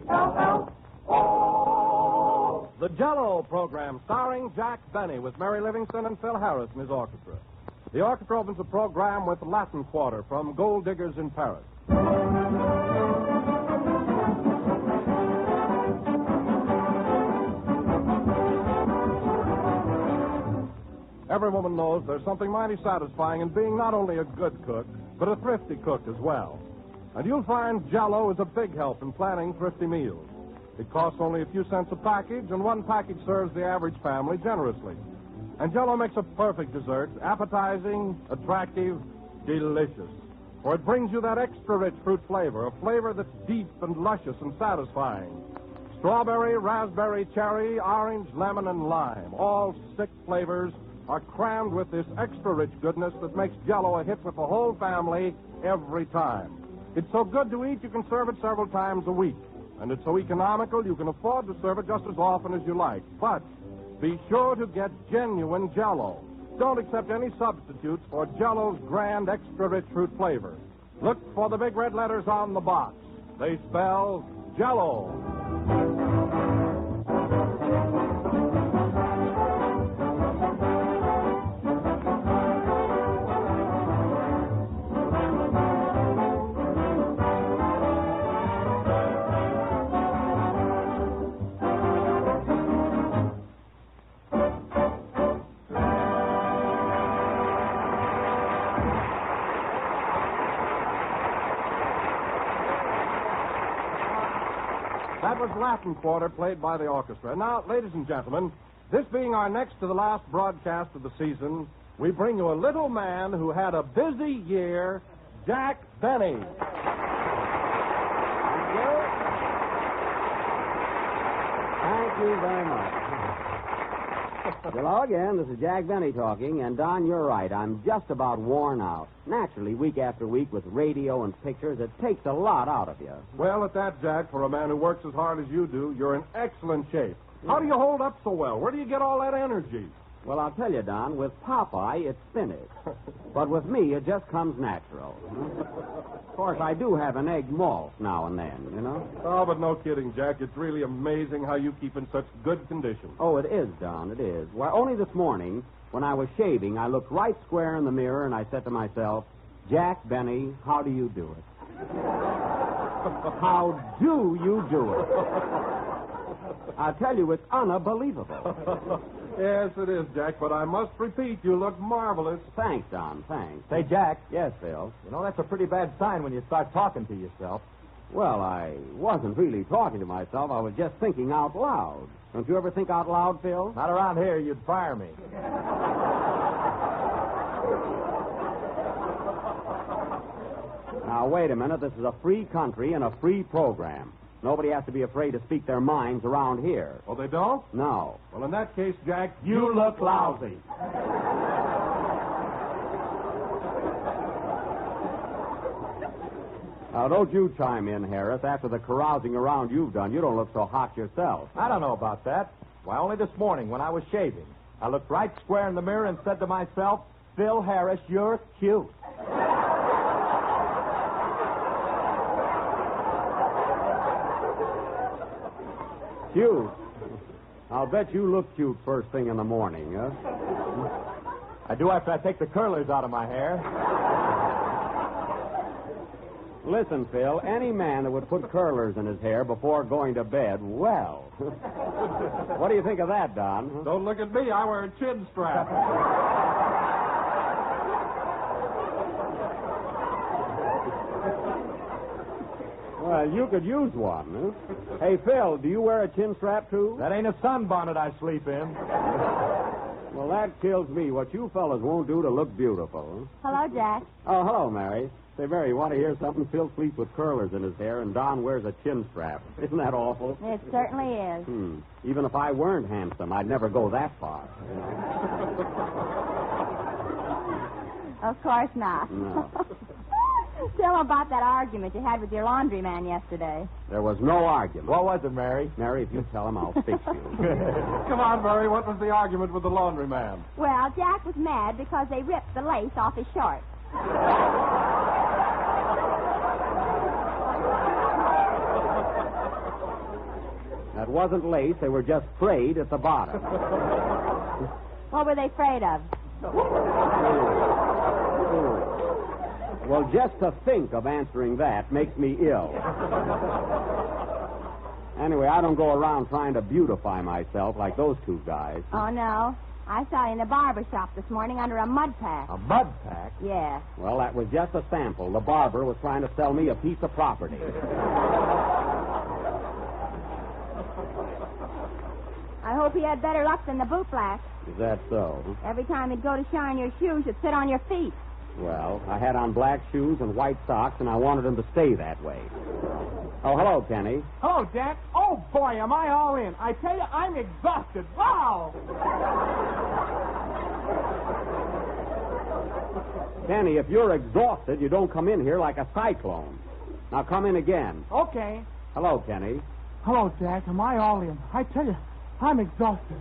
L-L-O. The Jell-O program, starring Jack Benny with Mary Livingston and Phil Harris and his orchestra. The orchestra opens the program with Latin Quarter from Gold Diggers in Paris. Every woman knows there's something mighty satisfying in being not only a good cook, but a thrifty cook as well. And you'll find Jell-O is a big help in planning thrifty meals. It costs only a few cents a package, and one package serves the average family generously. And Jell-O makes a perfect dessert, appetizing, attractive, delicious. For it brings you that extra rich fruit flavor, a flavor that's deep and luscious and satisfying. Strawberry, raspberry, cherry, orange, lemon, and lime. All 6 flavors are crammed with this extra rich goodness that makes Jell-O a hit with the whole family every time. It's so good to eat, you can serve it several times a week. And it's so economical, you can afford to serve it just as often as you like. But be sure to get genuine Jell-O. Don't accept any substitutes for Jell-O's grand extra rich fruit flavor. Look for the big red letters on the box. They spell Jell-O. That was Latin Quarter, played by the orchestra. Now, ladies and gentlemen, this being our next to the last broadcast of the season, we bring you a little man who had a busy year, Jack Benny. Thank you very much. Hello again. This is Jack Benny talking, and Don, you're right. I'm just about worn out. Naturally, week after week with radio and pictures, it takes a lot out of you. Well, at that, Jack, for a man who works as hard as you do, you're in excellent shape. How do you hold up so well? Where do you get all that energy? Well, I'll tell you, Don, with Popeye, it's spinach. But with me, it just comes natural. Of course, I do have an egg malt now and then, you know. Oh, but no kidding, Jack. It's really amazing how you keep in such good condition. Oh, it is, Don, it is. Well, only this morning, when I was shaving, I looked right square in the mirror and I said to myself, Jack Benny, how do you do it? How do you do it? I tell you, it's unbelievable. Yes, it is, Jack, but I must repeat, you look marvelous. Thanks, Don, thanks. Say, Jack. Yes, Phil. You know, that's a pretty bad sign when you start talking to yourself. Well, I wasn't really talking to myself. I was just thinking out loud. Don't you ever think out loud, Phil? Not around here, you'd fire me. Now, wait a minute. This is a free country and a free program. Nobody has to be afraid to speak their minds around here. Oh, they don't? No. Well, in that case, Jack, You look lousy. Now, don't you chime in, Harris. After the carousing around you've done, you don't look so hot yourself. I don't know about that. Why, only this morning when I was shaving, I looked right square in the mirror and said to myself, Phil Harris, you're cute. Cute? I'll bet you look cute first thing in the morning, huh? I do after I take the curlers out of my hair. Listen, Phil, any man that would put curlers in his hair before going to bed, well. What do you think of that, Don? Don't look at me. I wear a chin strap. Well, you could use one, huh? Hey, Phil, do you wear a chin strap, too? That ain't a sunbonnet I sleep in. Well, that kills me. What you fellas won't do to look beautiful. Huh? Hello, Jack. Oh, hello, Mary. Say, Mary, you want to hear something? Phil sleeps with curlers in his hair, and Don wears a chin strap. Isn't that awful? It certainly is. Even if I weren't handsome, I'd never go that far. You know? Of course not. No. Tell them about that argument you had with your laundryman yesterday. There was no argument. What was it, Mary? Mary, if you tell him, I'll fix you. Come on, Mary. What was the argument with the laundryman? Well, Jack was mad because they ripped the lace off his shorts. It wasn't lace. They were just frayed at the bottom. What were they afraid of? Well, just to think of answering that makes me ill. Anyway, I don't go around trying to beautify myself like those two guys. Oh, no. I saw you in the barber shop this morning under a mud pack. A mud pack? Yeah. Well, that was just a sample. The barber was trying to sell me a piece of property. I hope he had better luck than the boot black. Is that so? Every time he'd go to shine your shoes, you'd sit on your feet. Well, I had on black shoes and white socks, and I wanted them to stay that way. Oh, hello, Kenny. Hello, Jack. Oh, boy, am I all in. I tell you, I'm exhausted. Wow! Kenny, if you're exhausted, you don't come in here like a cyclone. Now come in again. Okay. Hello, Kenny. Hello, Jack. Am I all in? I tell you, I'm exhausted.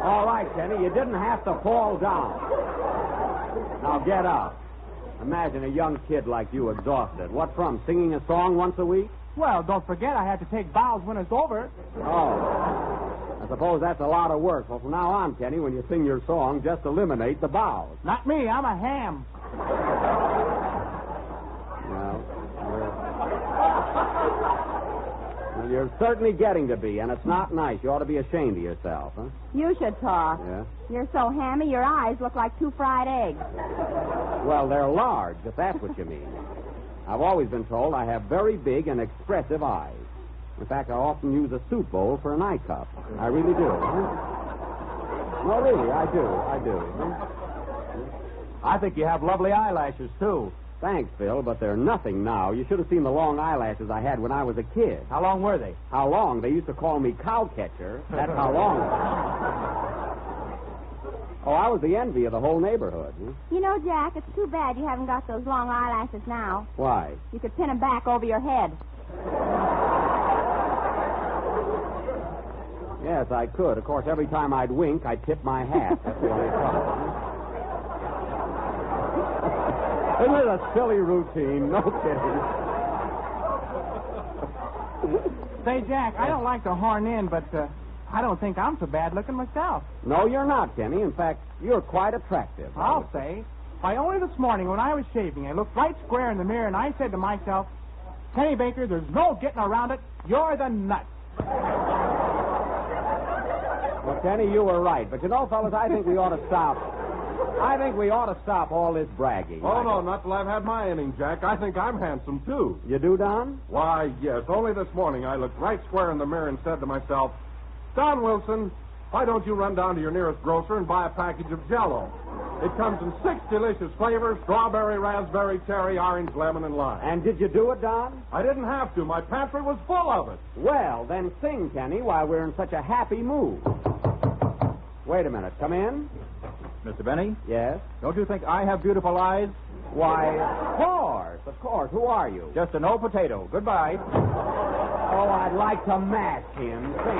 All right, Kenny, you didn't have to fall down. Now get up. Imagine a young kid like you exhausted. What from, singing a song once a week? Well, don't forget I have to take bows when it's over. Oh. I suppose that's a lot of work. Well, from now on, Kenny, when you sing your song, just eliminate the bows. Not me. I'm a ham. Well, you're certainly getting to be, and it's not nice. You ought to be ashamed of yourself, huh? You should talk. Yeah? You're so hammy, your eyes look like 2 fried eggs. Well, they're large, if that's what you mean. I've always been told I have very big and expressive eyes. In fact, I often use a soup bowl for an eye cup. I really do. Huh? No, really, I do. Huh? I think you have lovely eyelashes, too. Thanks, Phil, but they're nothing now. You should have seen the long eyelashes I had when I was a kid. How long were they? How long? They used to call me cowcatcher. That's how long. Oh, I was the envy of the whole neighborhood. Huh? You know, Jack, it's too bad you haven't got those long eyelashes now. Why? You could pin them back over your head. Yes, I could. Of course, every time I'd wink, I'd tip my hat. That's the only trouble. Isn't it a silly routine? No kidding. Say, Jack, I don't like to horn in, but I don't think I'm so bad looking myself. No, you're not, Kenny. In fact, you're quite attractive. I'll say. Why, only this morning when I was shaving, I looked right square in the mirror and I said to myself, Kenny Baker, there's no getting around it. You're the nut. Well, Kenny, you were right. But you know, fellas, I think we ought to stop. I think we ought to stop all this bragging. Oh, no, not till I've had my inning, Jack. I think I'm handsome, too. You do, Don? Why, yes. Only this morning I looked right square in the mirror and said to myself, Don Wilson, why don't you run down to your nearest grocer and buy a package of Jell-O? It comes in 6 delicious flavors: strawberry, raspberry, cherry, orange, lemon, and lime. And did you do it, Don? I didn't have to. My pantry was full of it. Well, then sing, Kenny, while we're in such a happy mood. Wait a minute. Come in. Mr. Benny, Yes? don't you think I have beautiful eyes? Why, of course. Who are you? Just an old potato. Goodbye. Oh, I'd like to mash him. Sing.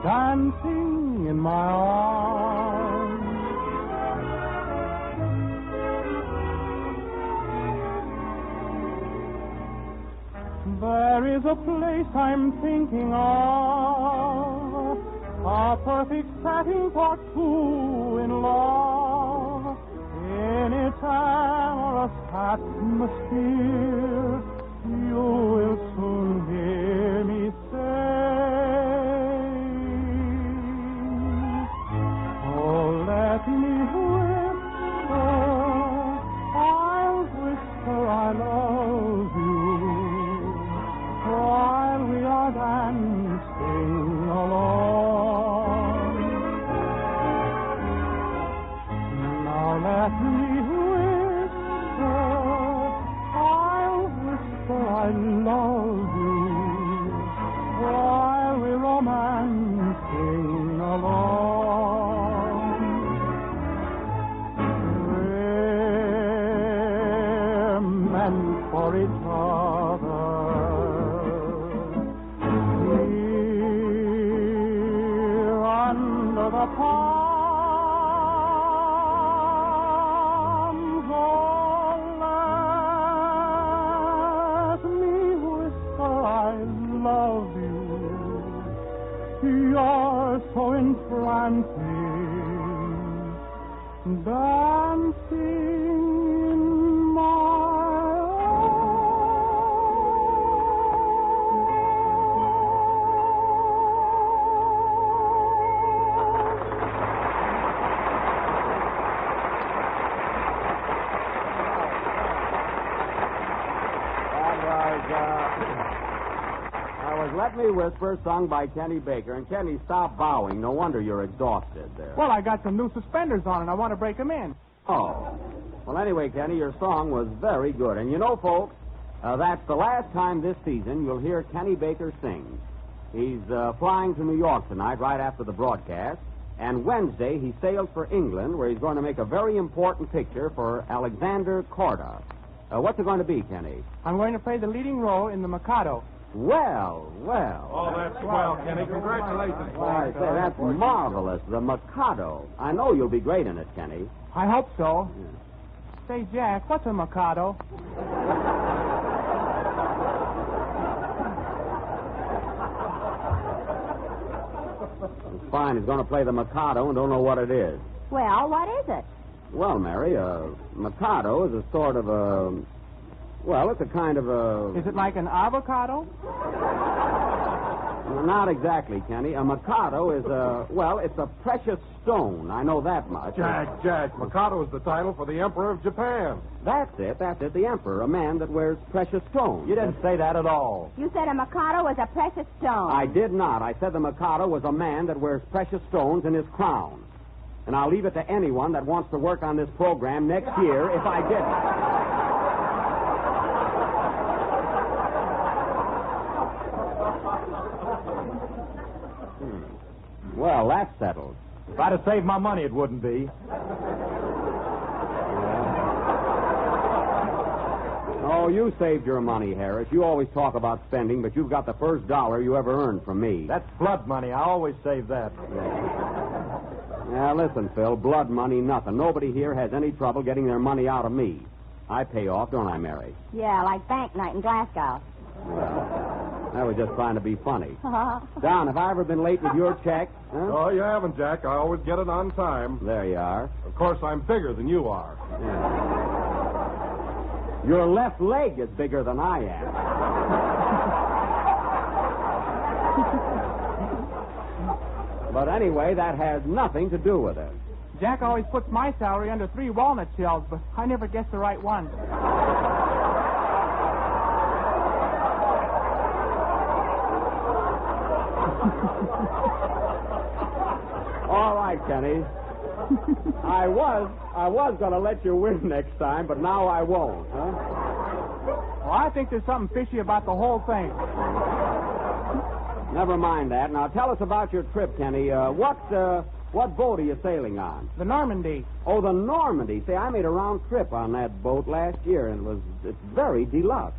Dancing in my arms. There is a place I'm thinking of, a perfect setting for two in love. In its amorous atmosphere, you will soon hear me say, oh, let me whisper, I'll whisper I love you, while we are dancing along. Now let me whisper, I'll whisper I love you, while we're romancing along. We're meant for each other. Here under the palms, oh, let me whisper I love you. You're so entrancing, dancing in my That was Let Me Whisper, sung by Kenny Baker. And Kenny, stop bowing. No wonder you're exhausted there. Well, I got some new suspenders on, and I want to break them in. Oh. Well, anyway, Kenny, your song was very good. And you know, folks, that's the last time this season you'll hear Kenny Baker sing. He's flying to New York tonight, right after the broadcast. And Wednesday, he sails for England, where he's going to make a very important picture for Alexander Korda. What's it going to be, Kenny? I'm going to play the leading role in The Mikado. Well, well. Oh, that's swell, Kenny. Congratulations. Why, say, that's marvelous. The Mikado. I know you'll be great in it, Kenny. I hope so. Say, Jack, what's a Mikado? It's fine. He's going to play the Mikado and don't know what it is. Well, what is it? Well, Mary, Mikado is a sort of a... Well, it's a kind of a... Is it like an avocado? Not exactly, Kenny. A Mikado is a... Well, it's a precious stone. I know that much. Jack, Mikado is the title for the Emperor of Japan. That's it. The Emperor, a man that wears precious stones. You didn't say that at all. You said a Mikado was a precious stone. I did not. I said the Mikado was a man that wears precious stones in his crown. And I'll leave it to anyone that wants to work on this program next year if I didn't. Well, that's settled. If I'd have saved my money, it wouldn't be. Oh, you saved your money, Harris. You always talk about spending, but you've got the first dollar you ever earned from me. That's blood money. I always save that. Now, listen, Phil, blood money, nothing. Nobody here has any trouble getting their money out of me. I pay off, don't I, Mary? Yeah, like bank night in Glasgow. Well, I was just trying to be funny. Don, have I ever been late with your check? Huh? Oh, you haven't, Jack. I always get it on time. There you are. Of course, I'm bigger than you are. Yeah. Your left leg is bigger than I am. But anyway, that has nothing to do with it. Jack always puts my salary under 3 walnut shells, but I never guess the right one. All right, Kenny. I was going to let you win next time, but now I won't, huh? Well, I think there's something fishy about the whole thing. Never mind that. Now, tell us about your trip, Kenny. What boat are you sailing on? The Normandy. Oh, the Normandy. See, I made a round trip on that boat last year, and it's very deluxe.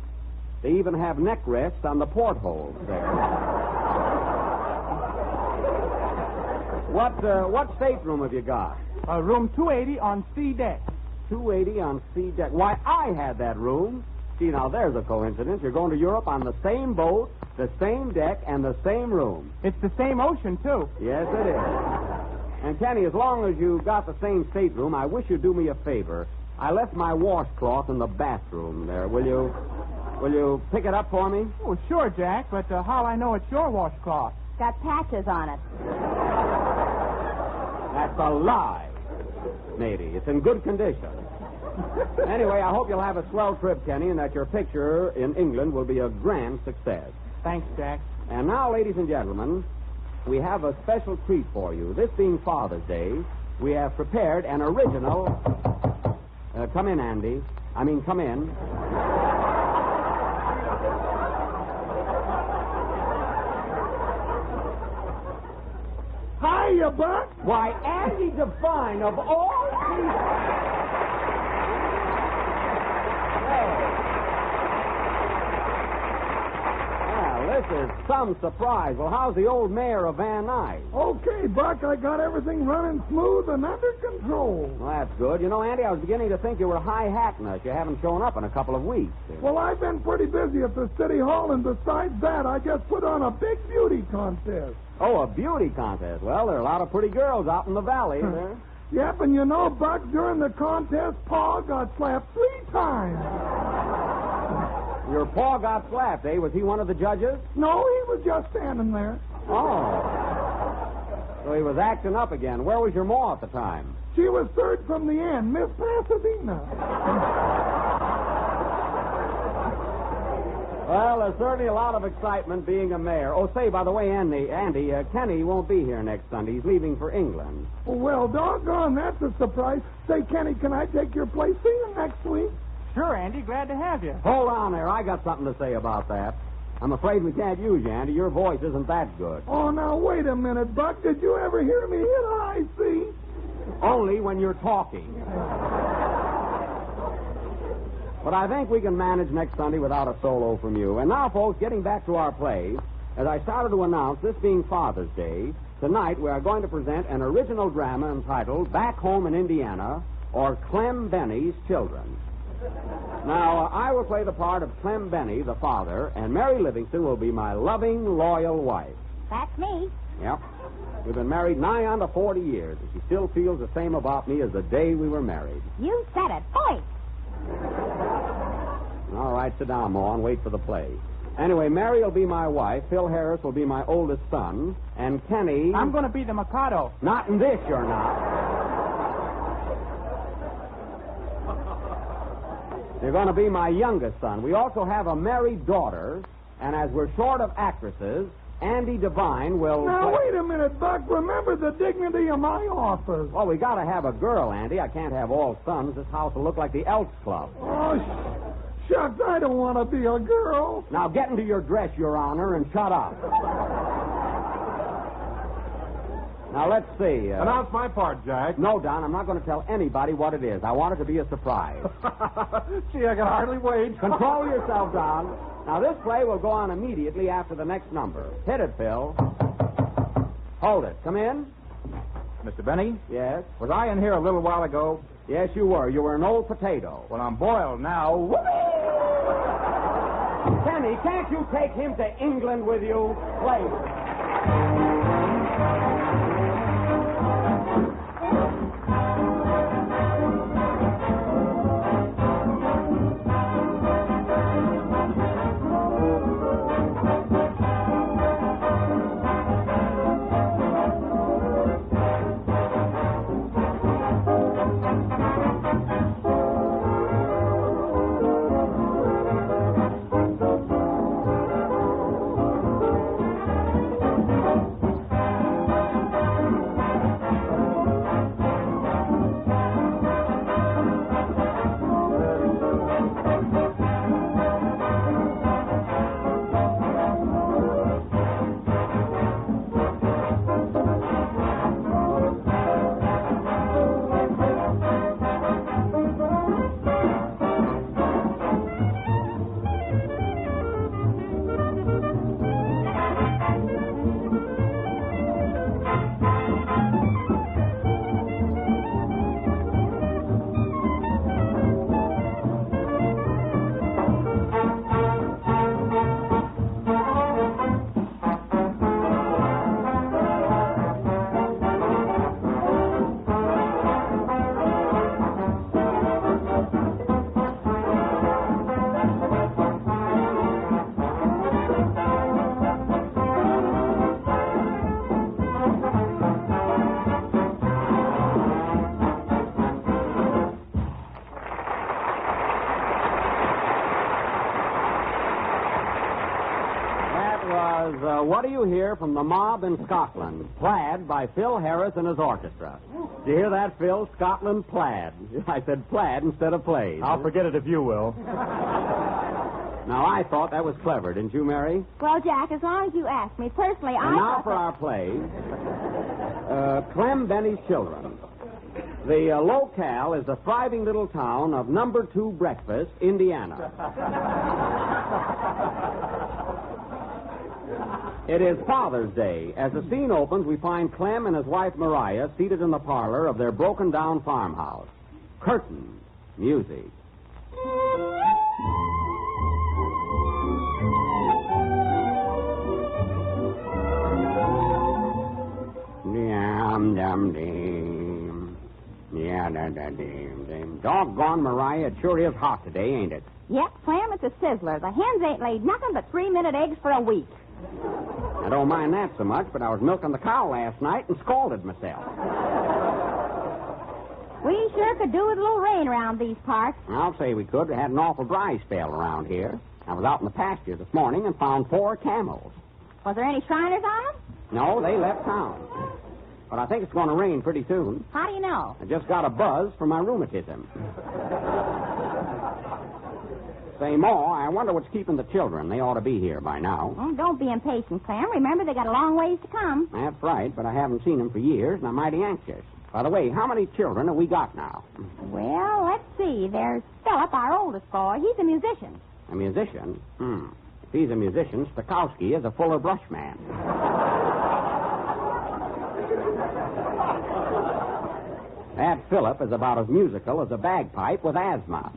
They even have neck rests on the portholes there. What stateroom have you got? Room 280 on C deck. 280 on C deck. Why, I had that room. Gee, now there's a coincidence. You're going to Europe on the same boat, the same deck, and the same room. It's the same ocean, too. Yes, it is. And, Kenny, as long as you got the same stateroom, I wish you'd do me a favor. I left my washcloth in the bathroom there. Will you pick it up for me? Oh, sure, Jack, but how'll I know it's your washcloth? Got patches on it. That's a lie, matey. It's in good condition. Anyway, I hope you'll have a swell trip, Kenny, and that your picture in England will be a grand success. Thanks, Jack. And now, ladies and gentlemen, we have a special treat for you. This being Father's Day, we have prepared an original... come in, Andy. Come in. Hiya, Buck. Why, Andy Devine, of all people... This is some surprise. Well, how's the old mayor of Van Nuys? Okay, Buck, I got everything running smooth and under control. Well, that's good. You know, Andy, I was beginning to think you were high-hatting us. You haven't shown up in a couple of weeks. Well, I've been pretty busy at the city hall, and besides that, I just put on a big beauty contest. Oh, a beauty contest. Well, there are a lot of pretty girls out in the valley there. Yep, and you know, Buck, during the contest, Pa got slapped 3 times. Your pa got slapped, eh? Was he one of the judges? No, he was just standing there. Oh. So he was acting up again. Where was your ma at the time? She was third from the end, Miss Pasadena. Well, there's certainly a lot of excitement being a mayor. Oh, say, by the way, Andy, Kenny won't be here next Sunday. He's leaving for England. Well, doggone, that's a surprise. Say, Kenny, can I take your place? See you next week. Sure, Andy. Glad to have you. Hold on there. I got something to say about that. I'm afraid we can't use you, Andy. Your voice isn't that good. Oh, now, wait a minute, Buck. Did you ever hear me hit a high C? Only when you're talking. But I think we can manage next Sunday without a solo from you. And now, folks, getting back to our play, as I started to announce, this being Father's Day, tonight we are going to present an original drama entitled Back Home in Indiana, or Clem Benny's Children. Now, I will play the part of Clem Benny, the father, and Mary Livingston will be my loving, loyal wife. That's me. Yep. We've been married nigh on to 40 years, and she still feels the same about me as the day we were married. You said it. Boy. All right, sit down, Ma, and wait for the play. Anyway, Mary will be my wife, Phil Harris will be my oldest son, and Kenny... I'm going to be the Mikado. Not in this, you're not. You're going to be my youngest son. We also have a married daughter, and as we're short of actresses, Andy Devine will... Now, wait a minute, Buck. Remember the dignity of my office. Well, we got to have a girl, Andy. I can't have all sons. This house will look like the Elks Club. Oh, shucks, I don't want to be a girl. Now, get into your dress, Your Honor, and shut up. Now, let's see. Announce my part, Jack. No, Don, I'm not going to tell anybody what it is. I want it to be a surprise. Gee, I can hardly wait. Control yourself, Don. Now, this play will go on immediately after the next number. Hit it, Phil. Hold it. Come in. Mr. Benny? Yes? Was I in here a little while ago? Yes, you were. You were an old potato. Well, I'm boiled now. Kenny, can't you take him to England with you? Play. What Do You Hear from the Mob in Scotland? Plaid by Phil Harris and his orchestra. Did you hear that, Phil? Scotland Plaid. I said plaid instead of plaid. I'll forget it if you will. Now, I thought that was clever, didn't you, Mary? Well, Jack, as long as you ask me, personally, And now for our play, Clem Benny's Children. The locale is the thriving little town of Number 2 Breakfast, Indiana. It is Father's Day. As the scene opens, we find Clem and his wife Mariah seated in the parlor of their broken-down farmhouse. Curtain music. Dum-dum-dim. Yeah-da-da-dim-dim. Doggone, Mariah, it sure is hot today, ain't it? Yep, Clem, it's a sizzler. The hens ain't laid nothing but 3-minute eggs for a week. I don't mind that so much, but I was milking the cow last night and scalded myself. We sure could do with a little rain around these parts. I'll say we could. We had an awful dry spell around here. I was out in the pasture this morning and found 4 camels. Was there any Shriners on them? No, they left town. But I think it's going to rain pretty soon. How do you know? I just got a buzz from my rheumatism. Say, Ma, I wonder what's keeping the children. They ought to be here by now. Oh, don't be impatient, Clem. Remember, they got a long ways to come. That's right, but I haven't seen them for years, and I'm mighty anxious. By the way, how many children have we got now? Well, let's see. There's Philip, our oldest boy. He's a musician. A musician? If he's a musician, Stokowski is a Fuller Brush man. That Philip is about as musical as a bagpipe with asthma.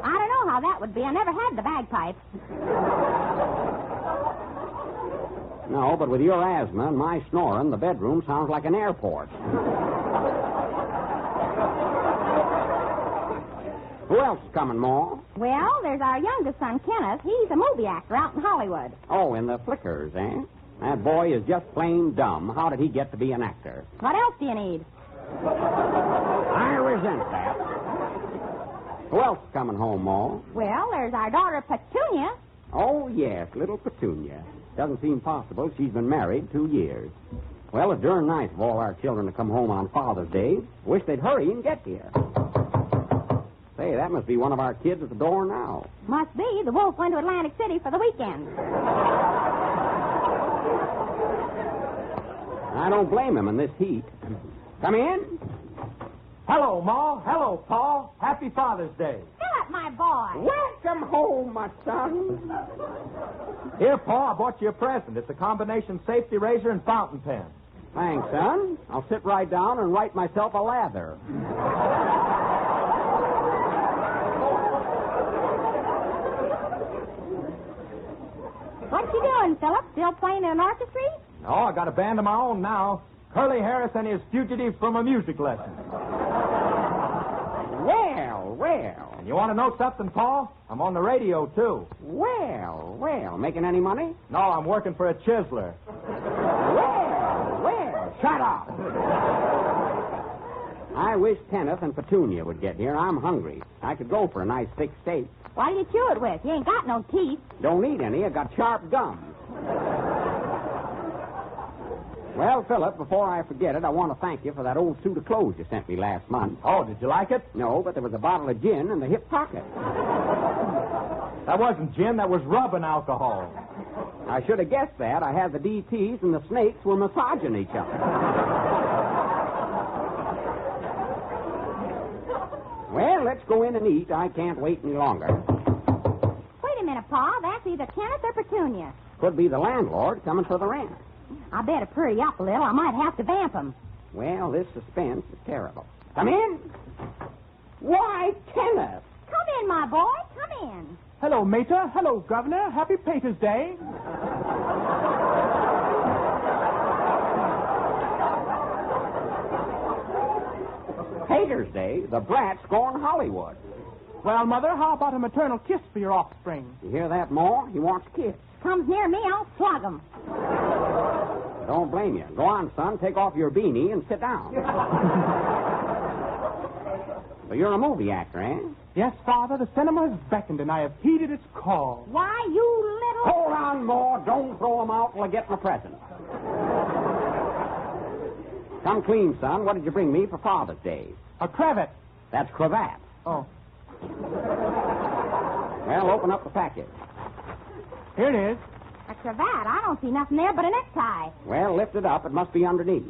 I don't know how that would be. I never had the bagpipe. No, but with your asthma and my snoring, the bedroom sounds like an airport. Who else is coming, Ma? Well, there's our youngest son, Kenneth. He's a movie actor out in Hollywood. Oh, in the flickers, eh? That boy is just plain dumb. How did he get to be an actor? What else do you need? I resent that. Who else is coming home, Ma? Well, there's our daughter, Petunia. Oh, yes, little Petunia. Doesn't seem possible. She's been married 2 years. Well, it's darn nice of all our children to come home on Father's Day. Wish they'd hurry and get here. Say, that must be one of our kids at the door now. Must be. The wolf went to Atlantic City for the weekend. I don't blame him in this heat. Come in. Hello, Ma. Hello, Pa. Happy Father's Day. Philip, my boy. Welcome home, my son. Here, Pa, I bought you a present. It's a combination safety razor and fountain pen. Thanks, son. I'll sit right down and write myself a lather. What you doing, Philip? Still playing in an orchestra? Oh, I got a band of my own now. Curly Harris and his Fugitive from a Music Lesson. Well, well. And you want to know something, Pa? I'm on the radio, too. Well, well. Making any money? No, I'm working for a chiseler. Well, well. Shut up. I wish Kenneth and Petunia would get here. I'm hungry. I could go for a nice thick steak. What do you chew it with? You ain't got no teeth. Don't need any. I got sharp gums. Well, Philip, before I forget it, I want to thank you for that old suit of clothes you sent me last month. Oh, did you like it? No, but there was a bottle of gin in the hip pocket. That wasn't gin. That was rubbing alcohol. I should have guessed that. I had the DTs and the snakes were massaging each other. Well, let's go in and eat. I can't wait any longer. Wait a minute, Pa. That's either Kenneth or Petunia. Could be the landlord coming for the rent. I better hurry up a little. I might have to vamp him. Well, this suspense is terrible. Come in. Why, Kenneth. Come in, my boy. Come in. Hello, Mater. Hello, Governor. Happy Pater's Day. Pater's Day? The brat's going Hollywood. Well, Mother, how about a maternal kiss for your offspring? You hear that, Ma? He wants a kiss. Comes near me, I'll slug him. Don't blame you. Go on, son. Take off your beanie and sit down. So you're a movie actor, eh? Yes, Father, the cinema has beckoned, and I have heeded its call. Why, you little Hold on, Ma. Don't throw them out till I get my present. Come clean, son. What did you bring me for Father's Day? A cravat. That's cravat. Oh. Well, open up the package. Here it is. A cravat? I don't see nothing there but a necktie. Well, lift it up. It must be underneath.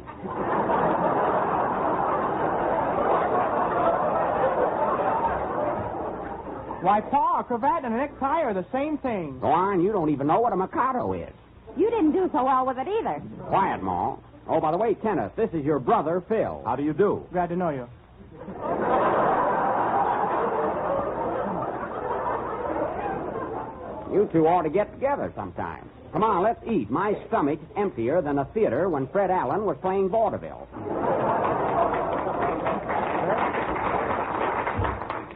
Why, Pa, a cravat and a necktie are the same thing. Go on, you don't even know what a Mikado is. You didn't do so well with it either. Quiet, Ma. Oh, by the way, Kenneth, this is your brother, Phil. How do you do? Glad to know you. You two ought to get together sometime. Come on, let's eat. My stomach's emptier than a theater when Fred Allen was playing vaudeville.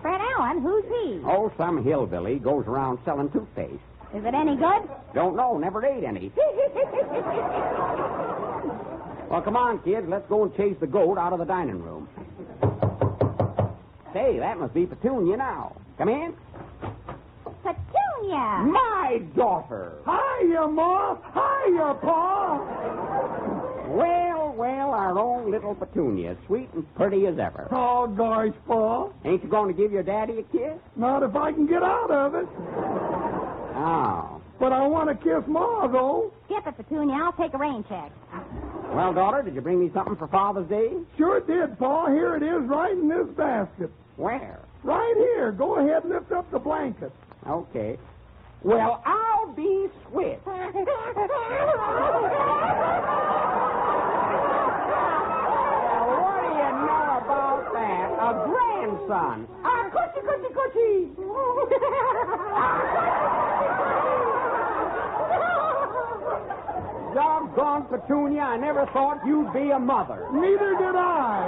Fred Allen? Who's he? Oh, some hillbilly goes around selling toothpaste. Is it any good? Don't know, never ate any. Well, come on, kids. Let's go and chase the goat out of the dining room. Say, that must be Petunia now. Come in. Petunia! My daughter. Hiya, Ma. Hiya, Pa. Well, our own little Petunia, sweet and pretty as ever. Oh, gosh, Pa. Ain't you going to give your daddy a kiss? Not if I can get out of it. Oh. But I want to kiss Ma, though. Skip it, Petunia. I'll take a rain check. Well, daughter, did you bring me something for Father's Day? Sure did, Pa. Here it is right in this basket. Where? Right here. Go ahead and lift up the blanket. Okay. Well, I'll be switched. Oh, What do you know about that? A grandson. Coochie. Doggone Petunia, I never thought you'd be a mother. Neither did I.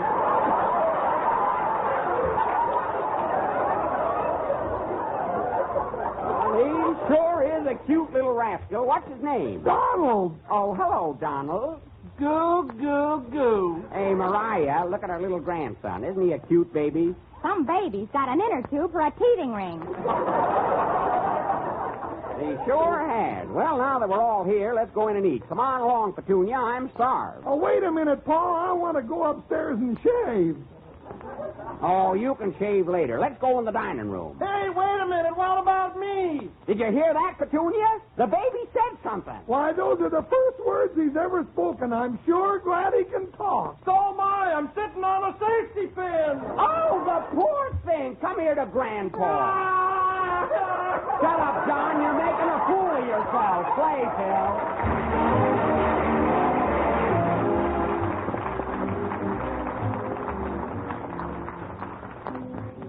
He sure is a cute little rascal. What's his name? Donald. Oh, hello, Donald. Goo. Hey, Mariah, look at our little grandson. Isn't he a cute baby? some baby's got an inner tube for a teething ring. He sure has. Well, now that we're all here, let's go in and eat. Come on along, Petunia. I'm starved. Oh, wait a minute, Paul. I want to go upstairs and shave. Oh, you can shave later. Let's go in the dining room. Hey, wait a minute. What about me? Did you hear that, Petunia? The baby said something. Why, those are the first words he's ever spoken. I'm sure glad he can talk. So am I. I'm sitting on a safety pin. Oh, the poor thing. Come here to Grandpa. Shut up, John. You're making a fool of yourself. Play, Phil.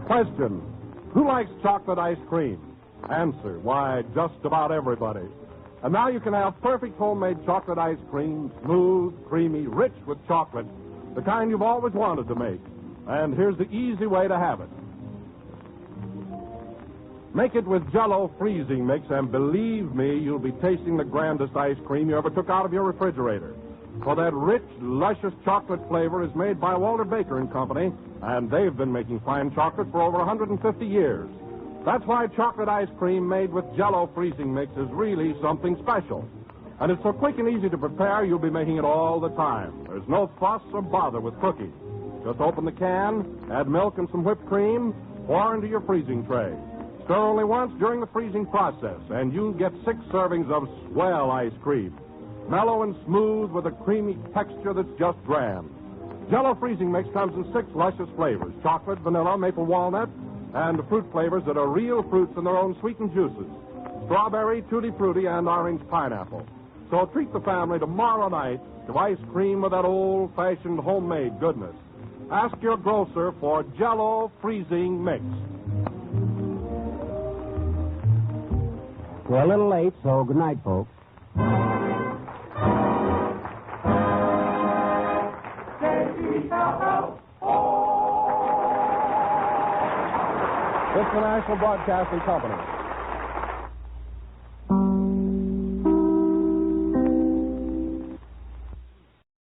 Question: who likes chocolate ice cream? Answer: why, just about everybody. And now you can have perfect homemade chocolate ice cream, smooth, creamy, rich with chocolate, the kind you've always wanted to make. And here's the easy way to have it. Make it with Jell-O freezing mix, and believe me, you'll be tasting the grandest ice cream you ever took out of your refrigerator. For that rich, luscious chocolate flavor is made by Walter Baker and Company, and they've been making fine chocolate for over 150 years. That's why chocolate ice cream made with Jell-O freezing mix is really something special. And it's so quick and easy to prepare, you'll be making it all the time. There's no fuss or bother with cooking. Just open the can, add milk and some whipped cream, pour into your freezing tray. Stir only once during the freezing process, and you'll get 6 servings of swell ice cream. Mellow and smooth with a creamy texture that's just grand. Jell-O freezing mix comes in 6 luscious flavors: chocolate, vanilla, maple walnut, and fruit flavors that are real fruits in their own sweetened juices: strawberry, tutti frutti, and orange pineapple. So treat the family tomorrow night to ice cream with that old-fashioned homemade goodness. Ask your grocer for Jell-O freezing mix. We're a little late, so good night, folks. This is the National Broadcasting Company.